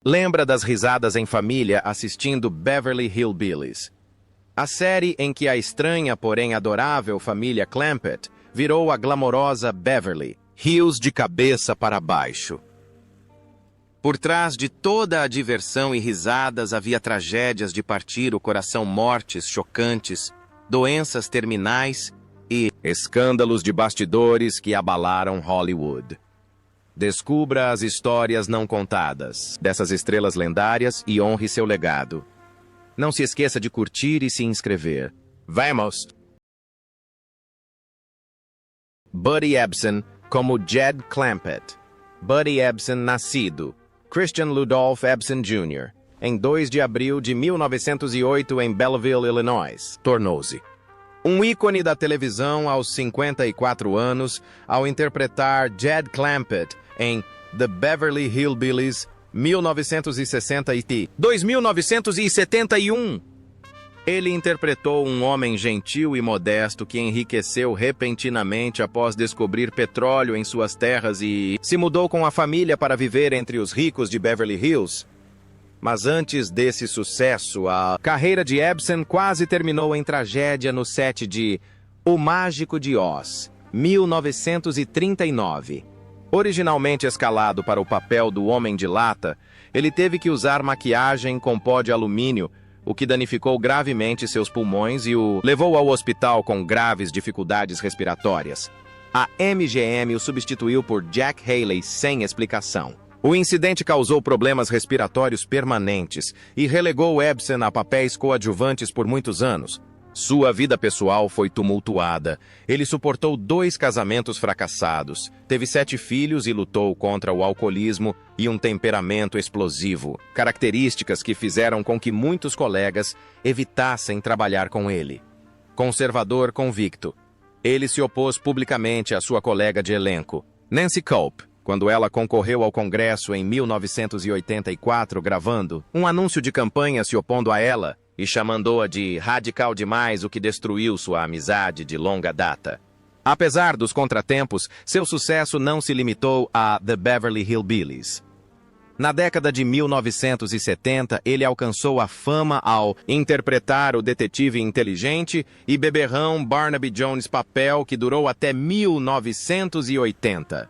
lembra das risadas em família assistindo Beverly Hillbillies. A série em que a estranha, porém adorável família Clampett virou a glamourosa Beverly Hills de cabeça para baixo. Por trás de toda a diversão e risadas havia tragédias de partir o coração, mortes chocantes, doenças terminais e escândalos de bastidores que abalaram Hollywood. Descubra as histórias não contadas dessas estrelas lendárias e honre seu legado. Não se esqueça de curtir e se inscrever. Vamos! Buddy Ebsen como Jed Clampett. Buddy Ebsen, nascido Christian Ludolph Ebsen Jr., em 2 de abril de 1908 em Belleville, Illinois, tornou-se um ícone da televisão aos 54 anos ao interpretar Jed Clampett em The Beverly Hillbillies, 1960 e 1971. Ele interpretou um homem gentil e modesto que enriqueceu repentinamente após descobrir petróleo em suas terras e se mudou com a família para viver entre os ricos de Beverly Hills. Mas antes desse sucesso, a carreira de Ebsen quase terminou em tragédia no set de O Mágico de Oz, 1939. Originalmente escalado para o papel do Homem de Lata, ele teve que usar maquiagem com pó de alumínio, o que danificou gravemente seus pulmões e o levou ao hospital com graves dificuldades respiratórias. A MGM o substituiu por Jack Haley sem explicação. O incidente causou problemas respiratórios permanentes e relegou Ebsen a papéis coadjuvantes por muitos anos. Sua vida pessoal foi tumultuada. Ele suportou 2 casamentos fracassados, teve 7 filhos e lutou contra o alcoolismo e um temperamento explosivo, características que fizeram com que muitos colegas evitassem trabalhar com ele. Conservador convicto, ele se opôs publicamente à sua colega de elenco, Nancy Cope, quando ela concorreu ao Congresso em 1984 gravando um anúncio de campanha se opondo a ela e chamando-a de radical demais, o que destruiu sua amizade de longa data. Apesar dos contratempos, seu sucesso não se limitou a The Beverly Hillbillies. Na década de 1970, ele alcançou a fama ao interpretar o detetive inteligente e beberrão Barnaby Jones, papel que durou até 1980.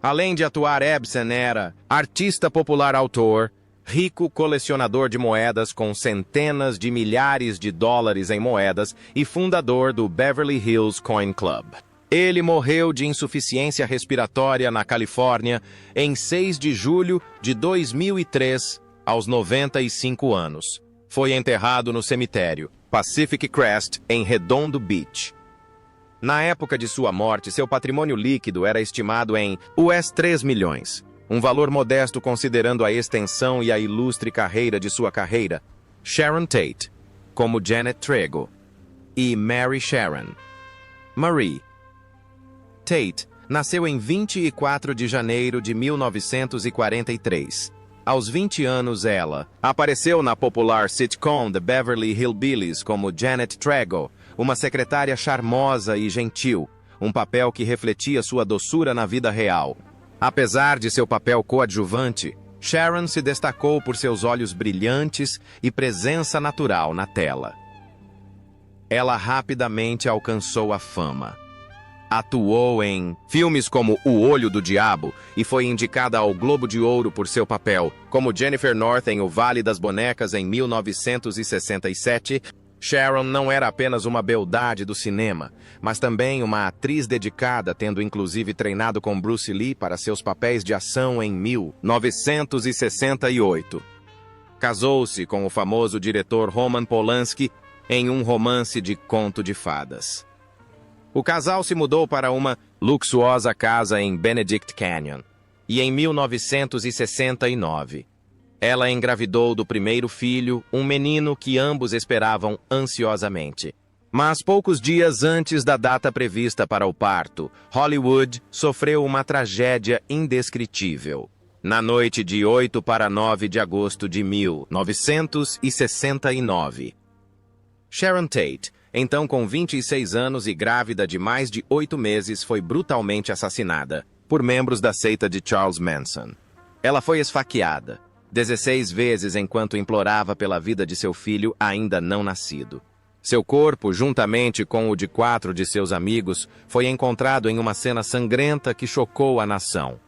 Além de atuar, Ebsen era artista popular, autor, rico colecionador de moedas com centenas de milhares de dólares em moedas e fundador do Beverly Hills Coin Club. Ele morreu de insuficiência respiratória na Califórnia em 6 de julho de 2003, aos 95 anos. Foi enterrado no cemitério Pacific Crest, em Redondo Beach. Na época de sua morte, seu patrimônio líquido era estimado em US$ 3 milhões. Um valor modesto considerando a extensão e a ilustre carreira de sua carreira. Sharon Tate, como Janet Trego, e Mary Sharon. Marie Tate nasceu em 24 de janeiro de 1943. Aos 20 anos, ela apareceu na popular sitcom The Beverly Hillbillies como Janet Trego, uma secretária charmosa e gentil, um papel que refletia sua doçura na vida real. Apesar de seu papel coadjuvante, Sharon se destacou por seus olhos brilhantes e presença natural na tela. Ela rapidamente alcançou a fama. Atuou em filmes como O Olho do Diabo e foi indicada ao Globo de Ouro por seu papel, como Jennifer North em O Vale das Bonecas em 1967. Sharon não era apenas uma beldade do cinema, mas também uma atriz dedicada, tendo inclusive treinado com Bruce Lee para seus papéis de ação em 1968. Casou-se com o famoso diretor Roman Polanski em um romance de conto de fadas. O casal se mudou para uma luxuosa casa em Benedict Canyon, e em 1969, ela engravidou do primeiro filho, um menino que ambos esperavam ansiosamente. Mas poucos dias antes da data prevista para o parto, Hollywood sofreu uma tragédia indescritível. Na noite de 8 para 9 de agosto de 1969, Sharon Tate, então com 26 anos e grávida de mais de 8 meses, foi brutalmente assassinada por membros da seita de Charles Manson. Ela foi esfaqueada, 16 vezes enquanto implorava pela vida de seu filho ainda não nascido. Seu corpo, juntamente com o de 4 de seus amigos, foi encontrado em uma cena sangrenta que chocou a nação.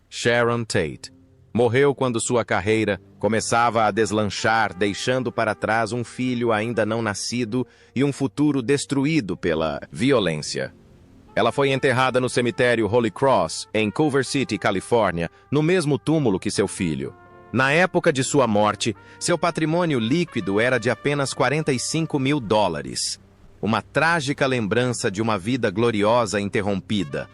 Sharon Tate morreu quando sua carreira começava a deslanchar, deixando para trás um filho ainda não nascido e um futuro destruído pela violência. Ela foi enterrada no cemitério Holy Cross, em Culver City, Califórnia, no mesmo túmulo que seu filho. Na época de sua morte, seu patrimônio líquido era de apenas $45 mil. Uma trágica lembrança de uma vida gloriosa interrompida.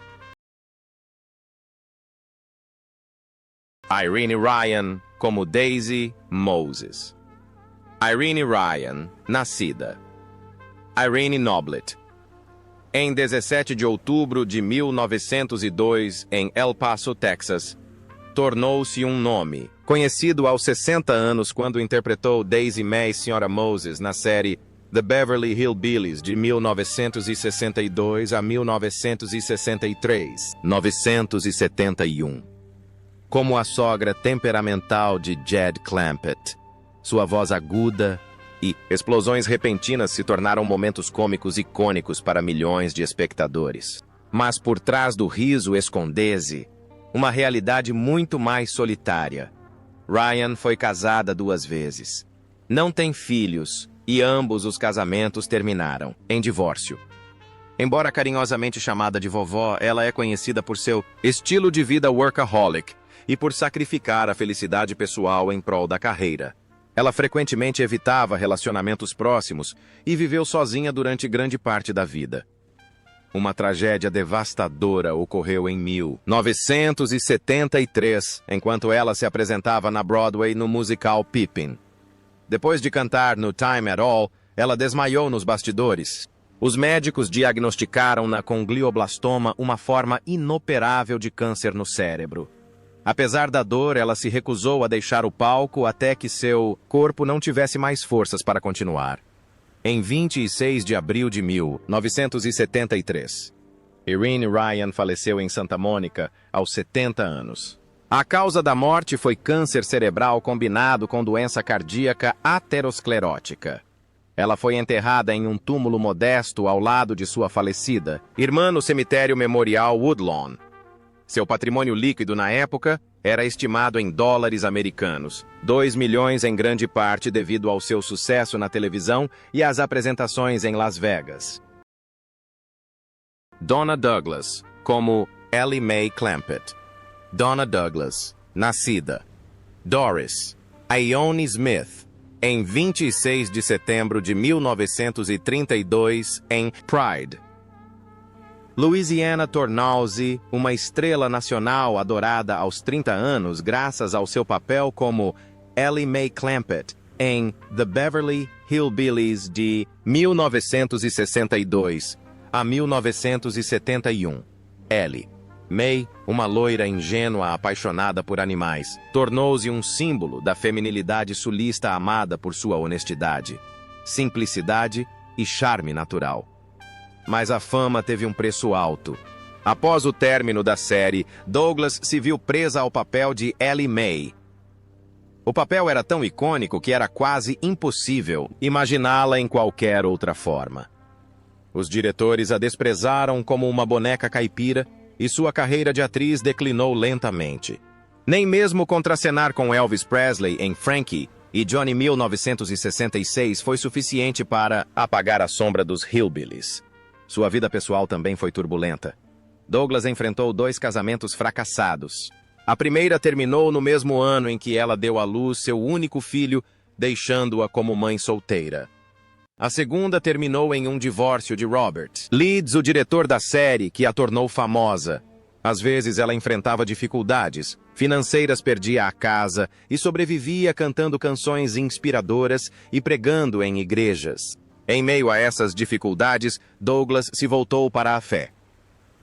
Irene Ryan como Daisy Moses. Irene Ryan, nascida Irene Noblett. Em 17 de outubro de 1902, em El Paso, Texas, tornou-se um nome, conhecido aos 60 anos quando interpretou Daisy Mae Sra. Moses na série The Beverly Hillbillies de 1962 a 1963, 971. Como a sogra temperamental de Jed Clampett, sua voz aguda e explosões repentinas se tornaram momentos cômicos icônicos para milhões de espectadores. Mas por trás do riso esconde-se uma realidade muito mais solitária. Ryan foi casada 2 vezes. Não tem filhos e ambos os casamentos terminaram em divórcio. Embora carinhosamente chamada de vovó, ela é conhecida por seu estilo de vida workaholic e por sacrificar a felicidade pessoal em prol da carreira. Ela frequentemente evitava relacionamentos próximos e viveu sozinha durante grande parte da vida. Uma tragédia devastadora ocorreu em 1973, enquanto ela se apresentava na Broadway no musical Pippin. Depois de cantar no Time at All, ela desmaiou nos bastidores. Os médicos diagnosticaram-na com glioblastoma, uma forma inoperável de câncer no cérebro. Apesar da dor, ela se recusou a deixar o palco até que seu corpo não tivesse mais forças para continuar. Em 26 de abril de 1973, Irene Ryan faleceu em Santa Mônica aos 70 anos. A causa da morte foi câncer cerebral combinado com doença cardíaca aterosclerótica. Ela foi enterrada em um túmulo modesto ao lado de sua falecida irmã no cemitério Memorial Woodlawn. Seu patrimônio líquido na época era estimado em dólares americanos, 2 milhões em grande parte devido ao seu sucesso na televisão e às apresentações em Las Vegas. Donna Douglas, como Ellie Mae Clampett. Donna Douglas, nascida Doris Ione Smith, em 26 de setembro de 1932, em Pride, Louisiana, tornou-se uma estrela nacional adorada aos 30 anos graças ao seu papel como Ellie Mae Clampett em The Beverly Hillbillies de 1962 a 1971. Ellie Mae, uma loira ingênua apaixonada por animais, tornou-se um símbolo da feminilidade sulista amada por sua honestidade, simplicidade e charme natural. Mas a fama teve um preço alto. Após o término da série, Douglas se viu presa ao papel de Ellie Mae. O papel era tão icônico que era quase impossível imaginá-la em qualquer outra forma. Os diretores a desprezaram como uma boneca caipira e sua carreira de atriz declinou lentamente. Nem mesmo contracenar com Elvis Presley em Frankie e Johnny 1966 foi suficiente para apagar a sombra dos Hillbillies. Sua vida pessoal também foi turbulenta. Douglas enfrentou 2 casamentos fracassados. A primeira terminou no mesmo ano em que ela deu à luz seu único filho, deixando-a como mãe solteira. A segunda terminou em um divórcio de Robert Leeds, o diretor da série, que a tornou famosa. Às vezes ela enfrentava dificuldades financeiras, perdia a casa e sobrevivia cantando canções inspiradoras e pregando em igrejas. Em meio a essas dificuldades, Douglas se voltou para a fé.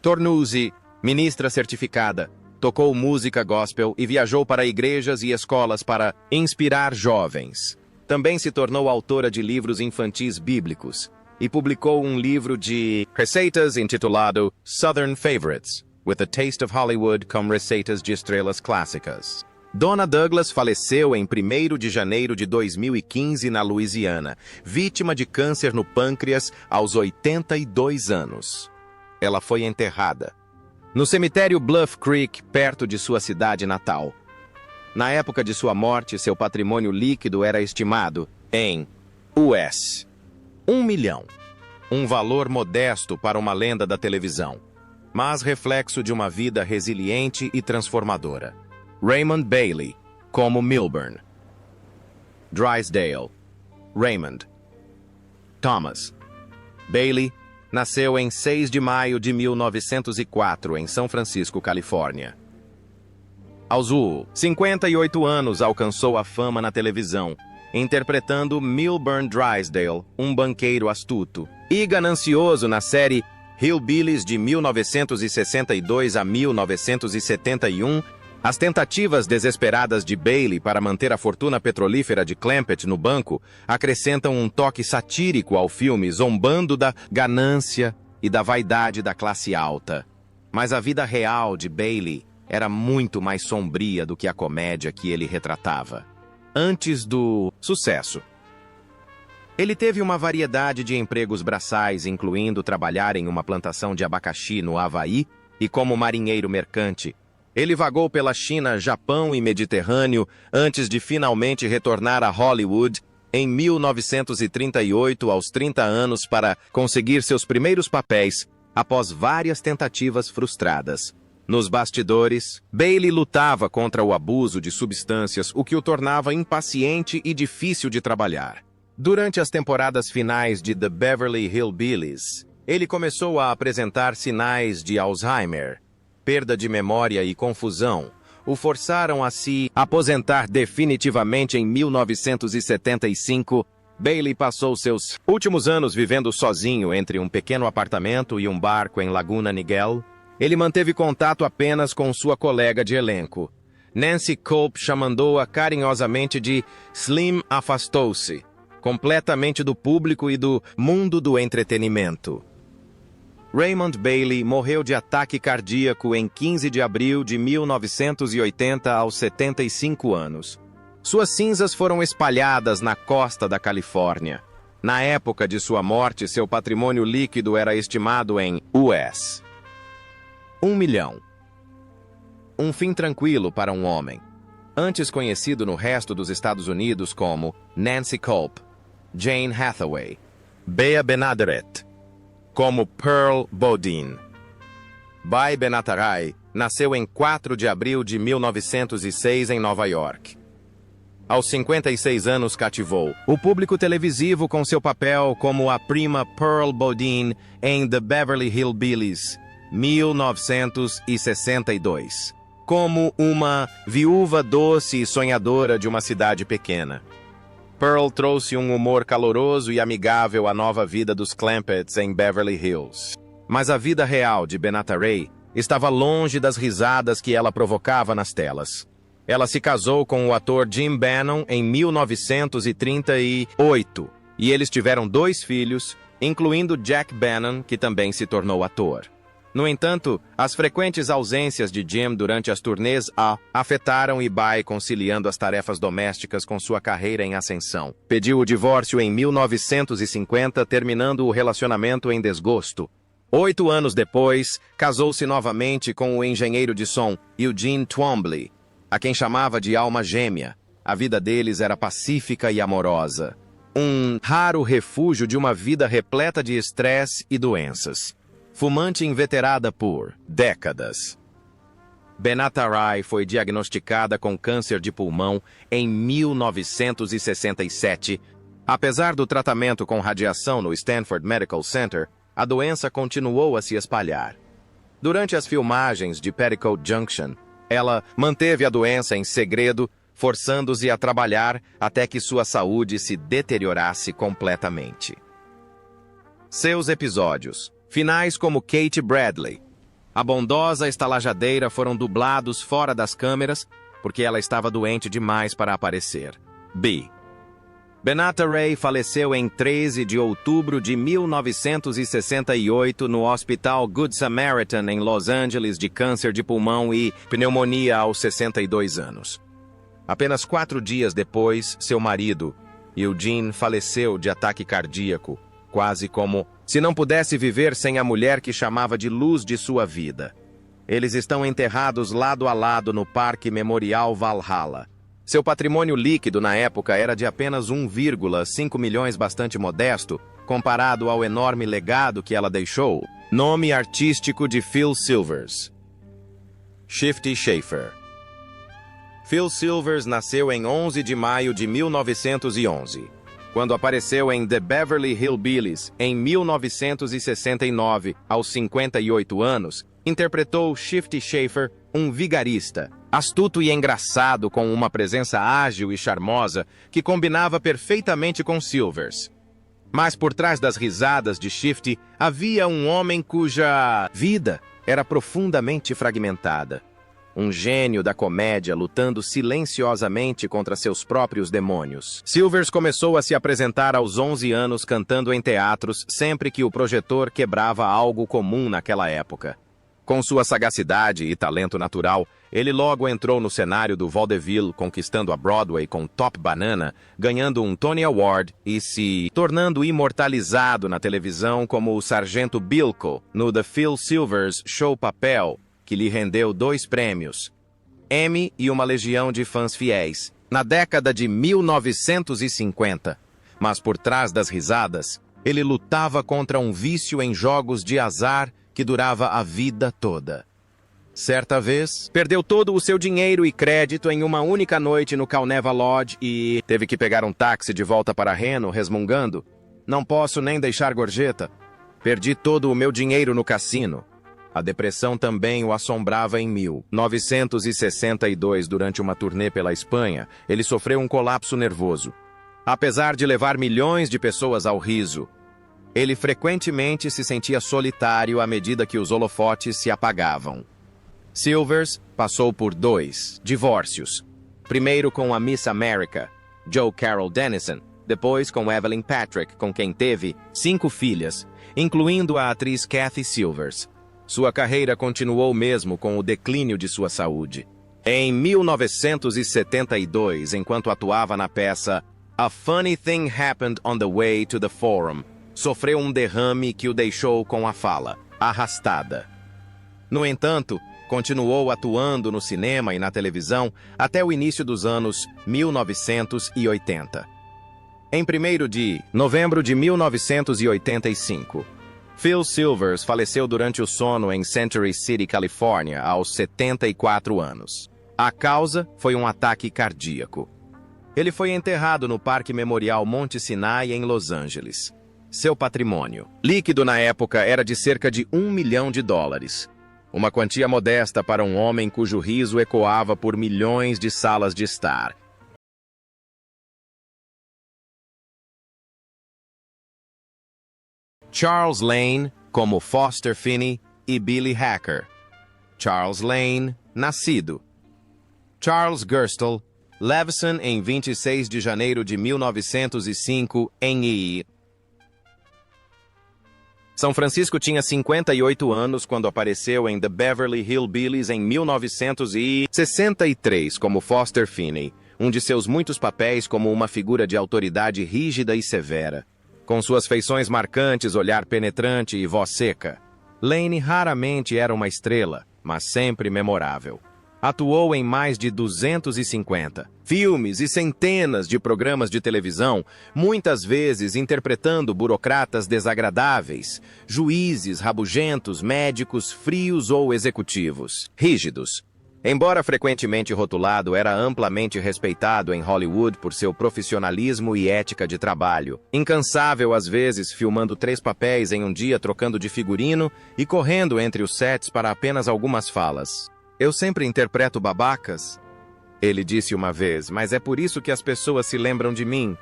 Tornou-se ministra certificada, tocou música gospel e viajou para igrejas e escolas para inspirar jovens. Também se tornou autora de livros infantis bíblicos e publicou um livro de receitas intitulado Southern Favorites, with a Taste of Hollywood com receitas de estrelas clássicas. Donna Douglas faleceu em 1º de janeiro de 2015 na Louisiana, vítima de câncer no pâncreas aos 82 anos. Ela foi enterrada no cemitério Bluff Creek, perto de sua cidade natal. Na época de sua morte, seu patrimônio líquido era estimado em US 1 milhão. Um valor modesto para uma lenda da televisão, mas reflexo de uma vida resiliente e transformadora. Raymond Bailey, como Milburn. Drysdale, Raymond. Thomas. Bailey nasceu em 6 de maio de 1904, em São Francisco, Califórnia. Aos 58 anos, alcançou a fama na televisão, interpretando Milburn Drysdale, um banqueiro astuto e ganancioso na série Hillbillies de 1962 a 1971. As tentativas desesperadas de Bailey para manter a fortuna petrolífera de Clampett no banco acrescentam um toque satírico ao filme, zombando da ganância e da vaidade da classe alta. Mas a vida real de Bailey era muito mais sombria do que a comédia que ele retratava. Antes do sucesso, ele teve uma variedade de empregos braçais, incluindo trabalhar em uma plantação de abacaxi no Havaí e como marinheiro mercante. Ele vagou pela China, Japão e Mediterrâneo antes de finalmente retornar a Hollywood em 1938, aos 30 anos, para conseguir seus primeiros papéis, após várias tentativas frustradas. Nos bastidores, Bailey lutava contra o abuso de substâncias, o que o tornava impaciente e difícil de trabalhar. Durante as temporadas finais de The Beverly Hillbillies, ele começou a apresentar sinais de Alzheimer. Perda de memória e confusão o forçaram a se aposentar definitivamente em 1975. Bailey passou seus últimos anos vivendo sozinho entre um pequeno apartamento e um barco em Laguna Niguel. Ele manteve contato apenas com sua colega de elenco. Nancy Culp chamando-a carinhosamente de Slim. Afastou-se completamente do público e do mundo do entretenimento. Raymond Bailey morreu de ataque cardíaco em 15 de abril de 1980 aos 75 anos. Suas cinzas foram espalhadas na costa da Califórnia. Na época de sua morte, seu patrimônio líquido era estimado em US 1 milhão. Um fim tranquilo para um homem. Antes conhecido no resto dos Estados Unidos como Nancy Culp, Jane Hathaway, Bea Benaderet, como Pearl Bodine. Bai Benatarai nasceu em 4 de abril de 1906 em Nova York. Aos 56 anos cativou o público televisivo com seu papel como a prima Pearl Bodine em The Beverly Hillbillies, 1962, como uma viúva doce e sonhadora de uma cidade pequena. Pearl trouxe um humor caloroso e amigável à nova vida dos Clampetts em Beverly Hills. Mas a vida real de Benatarai estava longe das risadas que ela provocava nas telas. Ela se casou com o ator Jim Bannon em 1938, e eles tiveram 2 filhos, incluindo Jack Bannon, que também se tornou ator. No entanto, as frequentes ausências de Jim durante as turnês afetaram Bai, conciliando as tarefas domésticas com sua carreira em ascensão. Pediu o divórcio em 1950, terminando o relacionamento em desgosto. 8 anos depois, casou-se novamente com o engenheiro de som Eugene Twombly, a quem chamava de alma gêmea. A vida deles era pacífica e amorosa. Um raro refúgio de uma vida repleta de estresse e doenças. Fumante inveterada por décadas. Benatarai foi diagnosticada com câncer de pulmão em 1967. Apesar do tratamento com radiação no Stanford Medical Center, a doença continuou a se espalhar. Durante as filmagens de Petticoat Junction, ela manteve a doença em segredo, forçando-se a trabalhar até que sua saúde se deteriorasse completamente. Seus episódios finais, como Kate Bradley, a bondosa estalajadeira, foram dublados fora das câmeras porque ela estava doente demais para aparecer. Benatarai faleceu em 13 de outubro de 1968 no Hospital Good Samaritan em Los Angeles de câncer de pulmão e pneumonia aos 62 anos. Apenas 4 dias depois, seu marido, Eugene, faleceu de ataque cardíaco, quase como se não pudesse viver sem a mulher que chamava de luz de sua vida. Eles estão enterrados lado a lado no Parque Memorial Valhalla. Seu patrimônio líquido na época era de apenas 1,5 milhões, bastante modesto, comparado ao enorme legado que ela deixou. Nome artístico de Phil Silvers: Shifty Schaefer. Phil Silvers nasceu em 11 de maio de 1911. Quando apareceu em The Beverly Hillbillies, em 1969, aos 58 anos, interpretou Shifty Schaefer, um vigarista, astuto e engraçado com uma presença ágil e charmosa que combinava perfeitamente com Silvers. Mas por trás das risadas de Shifty havia um homem cuja vida era profundamente fragmentada. Um gênio da comédia lutando silenciosamente contra seus próprios demônios. Silvers começou a se apresentar aos 11 anos cantando em teatros sempre que o projetor quebrava algo comum naquela época. Com sua sagacidade e talento natural, ele logo entrou no cenário do vaudeville, conquistando a Broadway com Top Banana, ganhando um Tony Award e se tornando imortalizado na televisão como o Sargento Bilko no The Phil Silvers Show Papel, que lhe rendeu 2 prêmios, Emmy e uma legião de fãs fiéis, na década de 1950. Mas por trás das risadas, ele lutava contra um vício em jogos de azar que durava a vida toda. Certa vez, perdeu todo o seu dinheiro e crédito em uma única noite no Calneva Lodge e teve que pegar um táxi de volta para Reno, resmungando: "Não posso nem deixar gorjeta. Perdi todo o meu dinheiro no cassino." A depressão também o assombrava em 1962, durante uma turnê pela Espanha, ele sofreu um colapso nervoso. Apesar de levar milhões de pessoas ao riso, ele frequentemente se sentia solitário à medida que os holofotes se apagavam. Silvers passou por 2 divórcios. Primeiro com a Miss America, Jo Carol Dennison, depois com Evelyn Patrick, com quem teve 5 filhas, incluindo a atriz Kathy Silvers. Sua carreira continuou mesmo com o declínio de sua saúde. Em 1972, enquanto atuava na peça A Funny Thing Happened on the Way to the Forum, sofreu um derrame que o deixou com a fala arrastada. No entanto, continuou atuando no cinema e na televisão até o início dos anos 1980. Em 1º de novembro de 1985, Phil Silvers faleceu durante o sono em Century City, Califórnia, aos 74 anos. A causa foi um ataque cardíaco. Ele foi enterrado no Parque Memorial Monte Sinai, em Los Angeles. Seu patrimônio líquido na época era de cerca de $1 milhão. Uma quantia modesta para um homem cujo riso ecoava por milhões de salas de estar. Charles Lane, como Foster Finney, e Billy Hacker. Charles Lane, nascido Charles Gerstle Levison em 26 de janeiro de 1905, em I. São Francisco tinha 58 anos quando apareceu em The Beverly Hillbillies em 1963 como Foster Finney, um de seus muitos papéis como uma figura de autoridade rígida e severa. Com suas feições marcantes, olhar penetrante e voz seca, Lane raramente era uma estrela, mas sempre memorável. Atuou em mais de 250 filmes e centenas de programas de televisão, muitas vezes interpretando burocratas desagradáveis, juízes rabugentos, médicos frios ou executivos rígidos. Embora frequentemente rotulado, era amplamente respeitado em Hollywood por seu profissionalismo e ética de trabalho. Incansável às vezes, filmando 3 papéis em um dia, trocando de figurino e correndo entre os sets para apenas algumas falas. "Eu sempre interpreto babacas", ele disse uma vez, "mas é por isso que as pessoas se lembram de mim."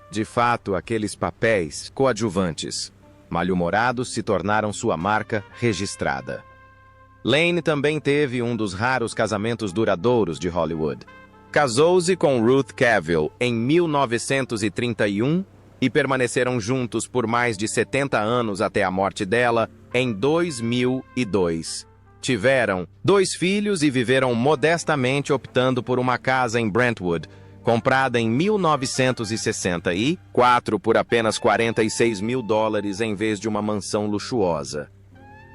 De fato, aqueles papéis coadjuvantes, mal-humorados, se tornaram sua marca registrada. Lane também teve um dos raros casamentos duradouros de Hollywood. Casou-se com Ruth Cavill em 1931 e permaneceram juntos por mais de 70 anos até a morte dela em 2002. Tiveram 2 filhos e viveram modestamente optando por uma casa em Brentwood, comprada em 1964 por apenas $46 mil em vez de uma mansão luxuosa.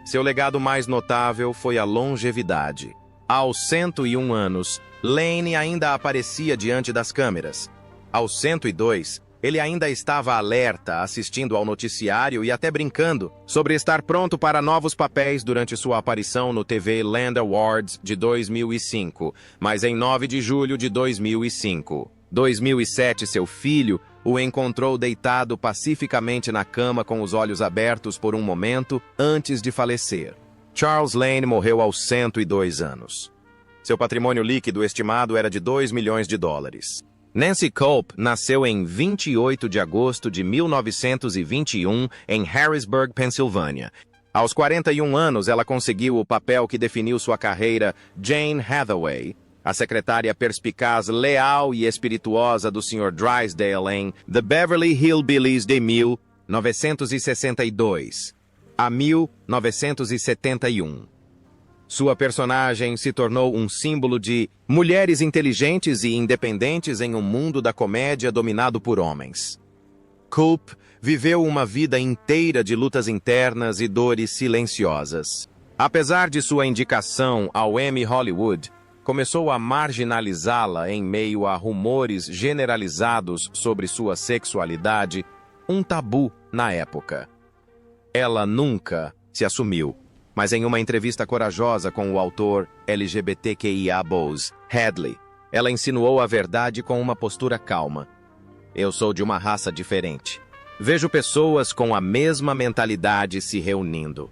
Seu legado mais notável foi a longevidade. Aos 101 anos, Lane ainda aparecia diante das câmeras. Aos 102, ele ainda estava alerta, assistindo ao noticiário e até brincando sobre estar pronto para novos papéis durante sua aparição no TV Land Awards de 2005, mas em 9 de julho de 2005. 2007, seu filho o encontrou deitado pacificamente na cama com os olhos abertos por um momento antes de falecer. Charles Lane morreu aos 102 anos. Seu patrimônio líquido estimado era de $2 milhões. Nancy Culp nasceu em 28 de agosto de 1921 em Harrisburg, Pensilvânia. Aos 41 anos, ela conseguiu o papel que definiu sua carreira, Jane Hathaway, a secretária perspicaz, leal e espirituosa do Sr. Drysdale em The Beverly Hillbillies de 1962 a 1971. Sua personagem se tornou um símbolo de mulheres inteligentes e independentes em um mundo da comédia dominado por homens. Culp viveu uma vida inteira de lutas internas e dores silenciosas. Apesar de sua indicação ao Emmy Hollywood, começou a marginalizá-la em meio a rumores generalizados sobre sua sexualidade, um tabu na época. Ela nunca se assumiu, mas em uma entrevista corajosa com o autor LGBTQIA+ Hadley, ela insinuou a verdade com uma postura calma. Eu sou de uma raça diferente. Vejo pessoas com a mesma mentalidade se reunindo.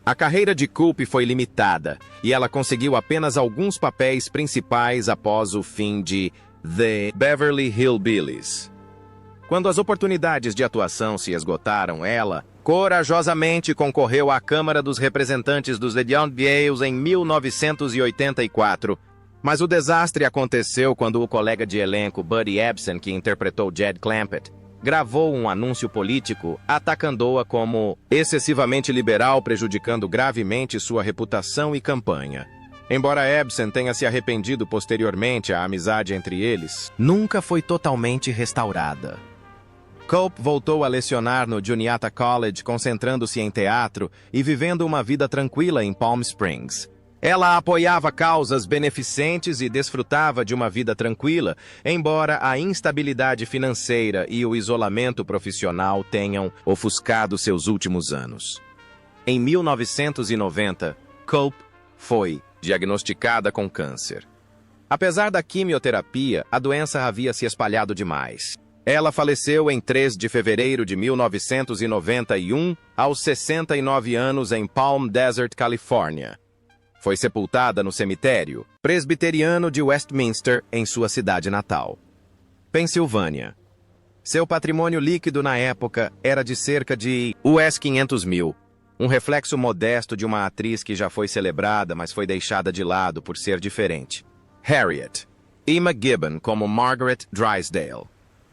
A carreira de Culp foi limitada, e ela conseguiu apenas alguns papéis principais após o fim de The Beverly Hillbillies. Quando as oportunidades de atuação se esgotaram, ela corajosamente concorreu à Câmara dos Representantes dos Young Vales em 1984. Mas o desastre aconteceu quando o colega de elenco Buddy Ebsen, que interpretou Jed Clampett, gravou um anúncio político atacando-a como excessivamente liberal, prejudicando gravemente sua reputação e campanha. Embora Ebsen tenha se arrependido posteriormente, a amizade entre eles nunca foi totalmente restaurada. Culp voltou a lecionar no Juniata College, concentrando-se em teatro e vivendo uma vida tranquila em Palm Springs. Ela apoiava causas beneficentes e desfrutava de uma vida tranquila, embora a instabilidade financeira e o isolamento profissional tenham ofuscado seus últimos anos. Em 1990, Culp foi diagnosticada com câncer. Apesar da quimioterapia, a doença havia se espalhado demais. Ela faleceu em 3 de fevereiro de 1991, aos 69 anos, em Palm Desert, Califórnia. Foi sepultada no cemitério presbiteriano de Westminster, em sua cidade natal. Pensilvânia. Seu patrimônio líquido na época era de cerca de US$ 500 mil, um reflexo modesto de uma atriz que já foi celebrada, mas foi deixada de lado por ser diferente. Harriet E. McGibbon como Margaret Drysdale.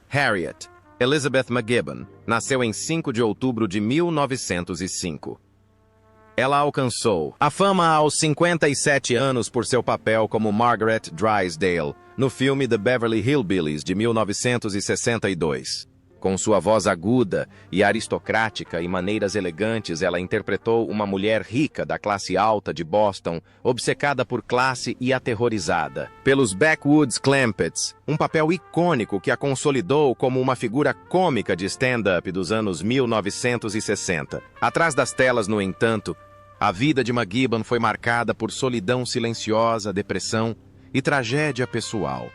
Harriet Elizabeth McGibbon nasceu em 5 de outubro de 1905. Ela alcançou a fama aos 57 anos por seu papel como Margaret Drysdale no filme The Beverly Hillbillies de 1962. Com sua voz aguda e aristocrática e maneiras elegantes, ela interpretou uma mulher rica da classe alta de Boston, obcecada por classe e aterrorizada pelos backwoods Clampetts, um papel icônico que a consolidou como uma figura cômica de stand-up dos anos 1960. Atrás das telas, no entanto, a vida de McGibbon foi marcada por solidão silenciosa, depressão e tragédia pessoal.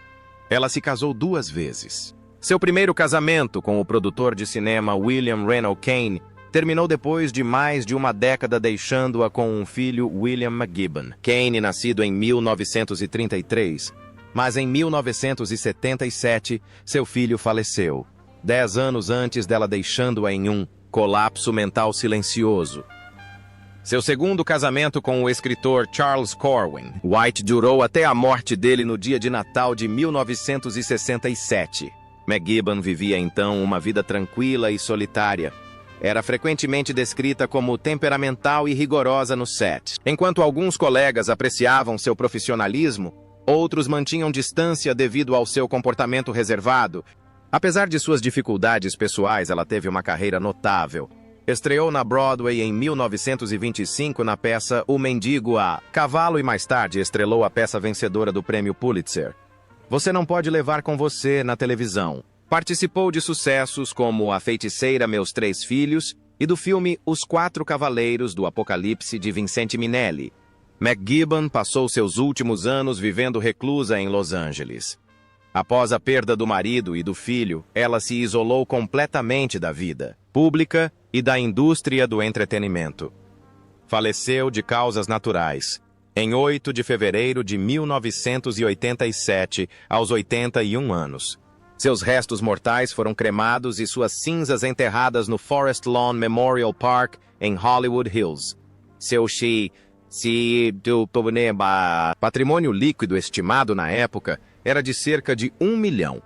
Ela se casou 2 vezes. Seu primeiro casamento com o produtor de cinema William Reynold Kane terminou depois de mais de uma década, deixando-a com um filho, William McGibbon. Kane, nascido em 1933, mas em 1977, seu filho faleceu, 10 anos antes dela, deixando-a em um colapso mental silencioso. Seu segundo casamento com o escritor Charles Corwin White durou até a morte dele no dia de Natal de 1967. McGibbon vivia então uma vida tranquila e solitária, era frequentemente descrita como temperamental e rigorosa no set. Enquanto alguns colegas apreciavam seu profissionalismo, outros mantinham distância devido ao seu comportamento reservado. Apesar de suas dificuldades pessoais, ela teve uma carreira notável. Estreou na Broadway em 1925 na peça O Mendigo a Cavalo e mais tarde estrelou a peça vencedora do Prêmio Pulitzer, Você Não Pode Levar com Você, na televisão. Participou de sucessos como A Feiticeira, Meus Três Filhos e do filme Os Quatro Cavaleiros do Apocalipse de Vincente Minnelli. McGibbon passou seus últimos anos vivendo reclusa em Los Angeles. Após a perda do marido e do filho, ela se isolou completamente da vida pública e da indústria do entretenimento. Faleceu de causas naturais, em 8 de fevereiro de 1987, aos 81 anos. Seus restos mortais foram cremados e suas cinzas enterradas no Forest Lawn Memorial Park, em Hollywood Hills. Seu patrimônio líquido estimado na época era de cerca de 1 milhão,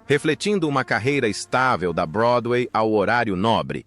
refletindo uma carreira estável da Broadway ao horário nobre.